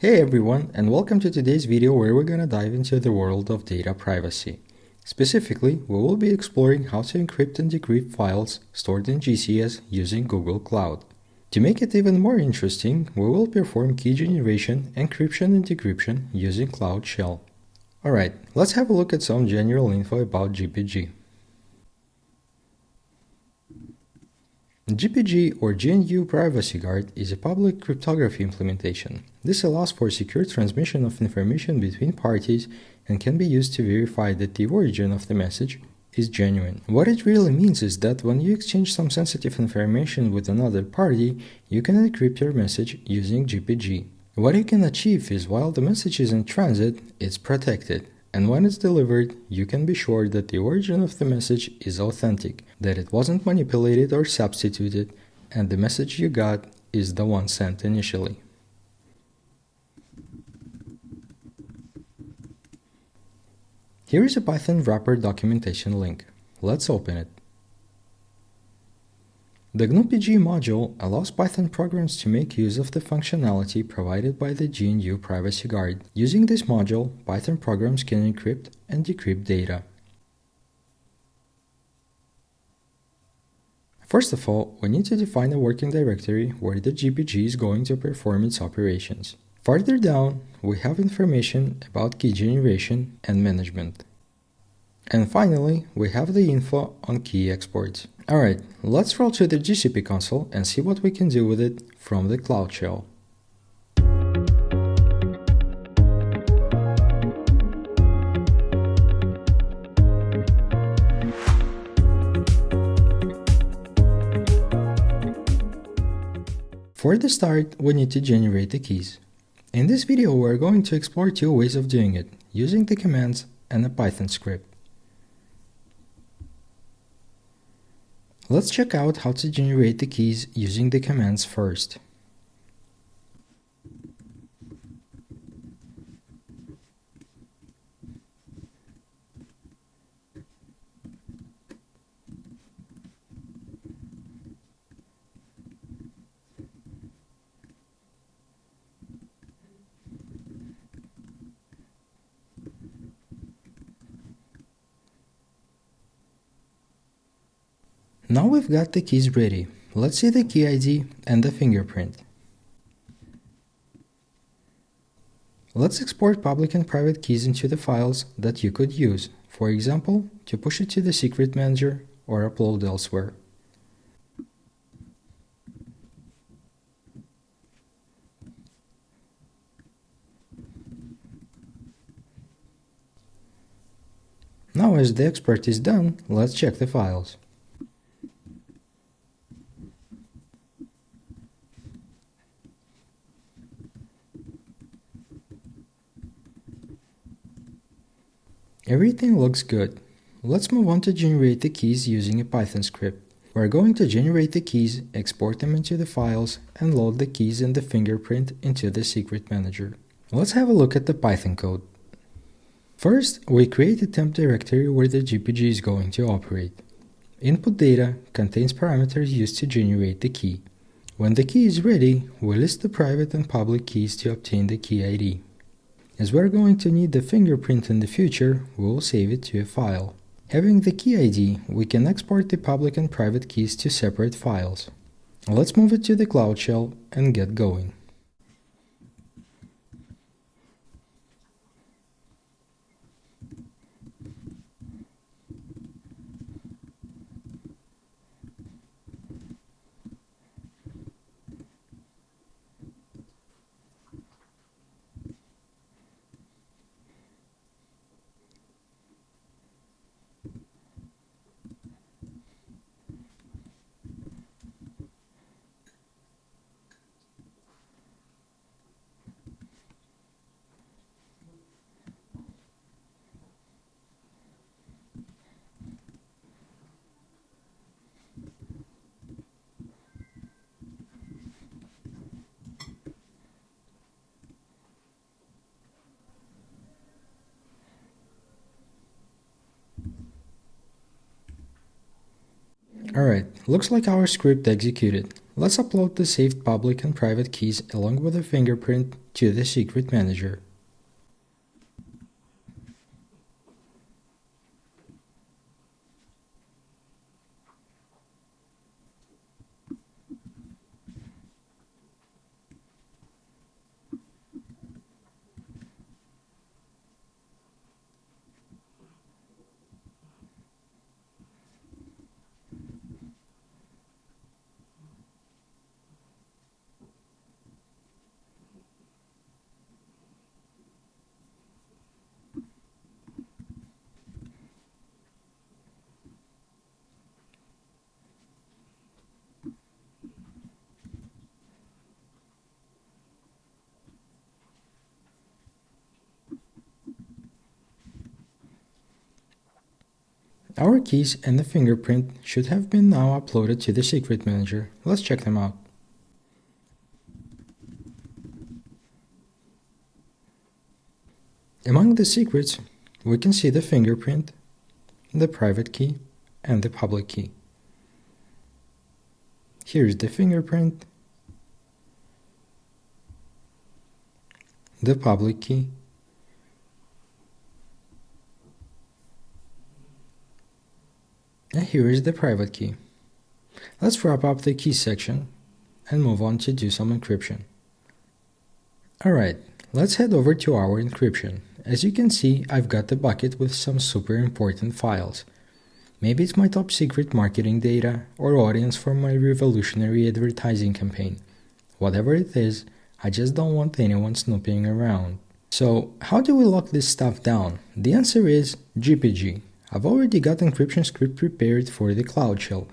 Hey everyone, and welcome to today's video where we're gonna dive into the world of data privacy. Specifically, we will be exploring how to encrypt and decrypt files stored in GCS using Google Cloud. To make it even more interesting, we will perform key generation, encryption and decryption using Cloud Shell. Alright, let's have a look at some general info about GPG. GPG or GNU Privacy Guard is a public cryptography implementation. This allows for secure transmission of information between parties and can be used to verify that the origin of the message is genuine. What it really means is that when you exchange some sensitive information with another party, you can encrypt your message using GPG. What you can achieve is while the message is in transit, it's protected. And when it's delivered, you can be sure that the origin of the message is authentic, that it wasn't manipulated or substituted, and the message you got is the one sent initially. Here is a Python wrapper documentation link. Let's open it. The GPG module allows Python programs to make use of the functionality provided by the GNU Privacy Guard. Using this module, Python programs can encrypt and decrypt data. First of all, we need to define a working directory where the GPG is going to perform its operations. Farther down, we have information about key generation and management. And finally, we have the info on key exports. Alright, let's roll to the GCP console and see what we can do with it from the Cloud Shell. For the start, we need to generate the keys. In this video, we're going to explore two ways of doing it, using the commands and a Python script. Let's check out how to generate the keys using the commands first. Now we've got the keys ready. Let's see the key ID and the fingerprint. Let's export public and private keys into the files that you could use, for example, to push it to the secret manager or upload elsewhere. Now as the export is done, let's check the files. Everything looks good. Let's move on to generate the keys using a Python script. We're going to generate the keys, export them into the files, and load the keys and the fingerprint into the secret manager. Let's have a look at the Python code. First, we create a temp directory where the GPG is going to operate. Input data contains parameters used to generate the key. When the key is ready, we list the private and public keys to obtain the key ID. As we're going to need the fingerprint in the future, we will save it to a file. Having the key ID, we can export the public and private keys to separate files. Let's move it to the Cloud Shell and get going. Alright, looks like our script executed. let's upload the saved public and private keys along with the fingerprint to the secret manager. Our keys and the fingerprint should have been now uploaded to the secret manager. Let's check them out. Among the secrets, we can see the fingerprint, the private key, and the public key. Here's the fingerprint, the public key, and here is the private key. Let's wrap up the key section and move on to do some encryption. Alright, let's head over to our encryption. As you can see, I've got the bucket with some super important files. Maybe it's my top secret marketing data or audience for my revolutionary advertising campaign. Whatever it is, I just don't want anyone snooping around. So, how do we lock this stuff down? The answer is GPG. I've already got encryption script prepared for the Cloud Shell,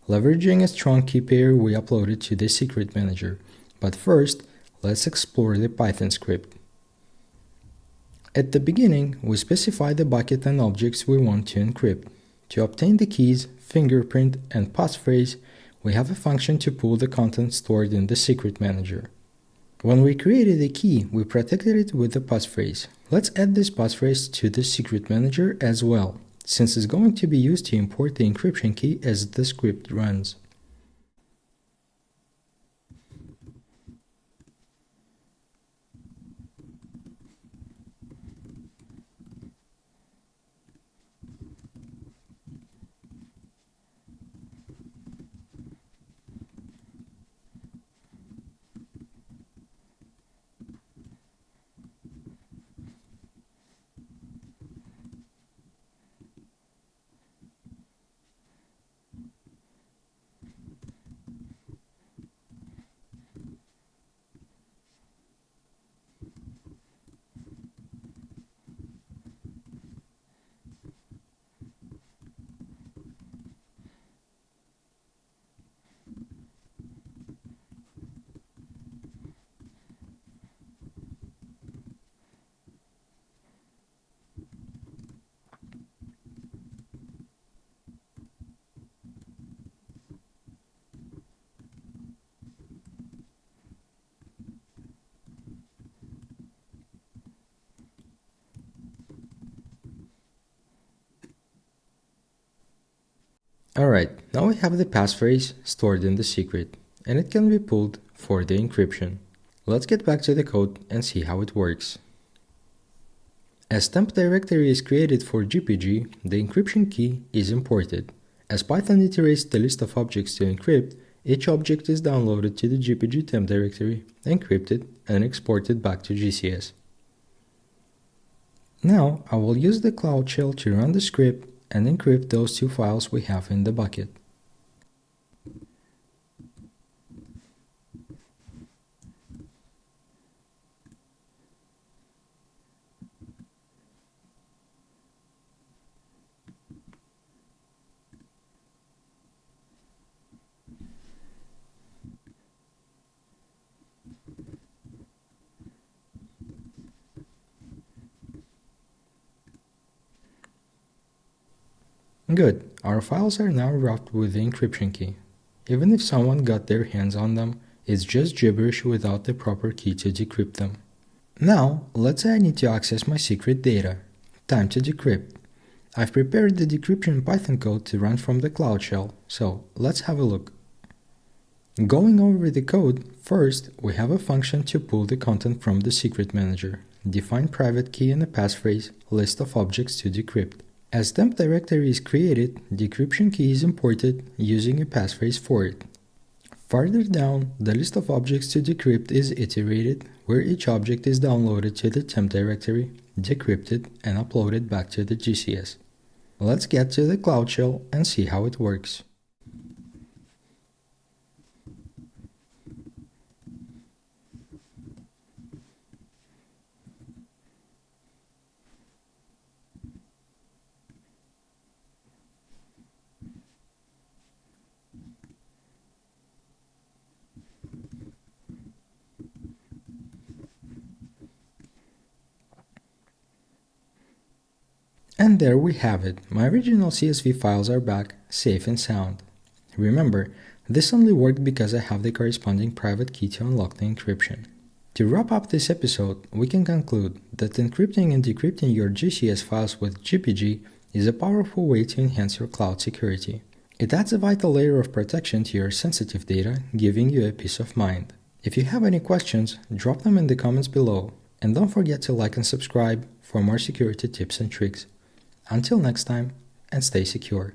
leveraging a strong key pair we uploaded to the secret manager. But first, let's explore the Python script. At the beginning, we specify the bucket and objects we want to encrypt. To obtain the keys, fingerprint, and passphrase, we have a function to pull the content stored in the secret manager. When we created a key, we protected it with the passphrase. Let's add this passphrase to the secret manager as well, since it's going to be used to import the encryption key as the script runs. Alright, now we have the passphrase stored in the secret, and it can be pulled for the encryption. Let's get back to the code and see how it works. As temp directory is created for GPG, the encryption key is imported. As Python iterates the list of objects to encrypt, each object is downloaded to the GPG temp directory, encrypted, and exported back to GCS. Now, I will use the Cloud Shell to run the script and encrypt those two files we have in the bucket. Good, our files are now wrapped with the encryption key. Even if someone got their hands on them, it's just gibberish without the proper key to decrypt them. Now, let's say I need to access my secret data. Time to decrypt. I've prepared the decryption Python code to run from the Cloud Shell, so let's have a look. Going over the code, first we have a function to pull the content from the secret manager, define private key and a passphrase, list of objects to decrypt. As temp directory is created, decryption key is imported using a passphrase for it. Farther down, the list of objects to decrypt is iterated, where each object is downloaded to the temp directory, decrypted, and uploaded back to the GCS. Let's get to the Cloud Shell and see how it works. And there we have it. My original CSV files are back, safe and sound. Remember, this only worked because I have the corresponding private key to unlock the encryption. To wrap up this episode, we can conclude that encrypting and decrypting your GCS files with GPG is a powerful way to enhance your cloud security. It adds a vital layer of protection to your sensitive data, giving you a peace of mind. If you have any questions, drop them in the comments below, and don't forget to like and subscribe for more security tips and tricks. Until next time, and stay secure.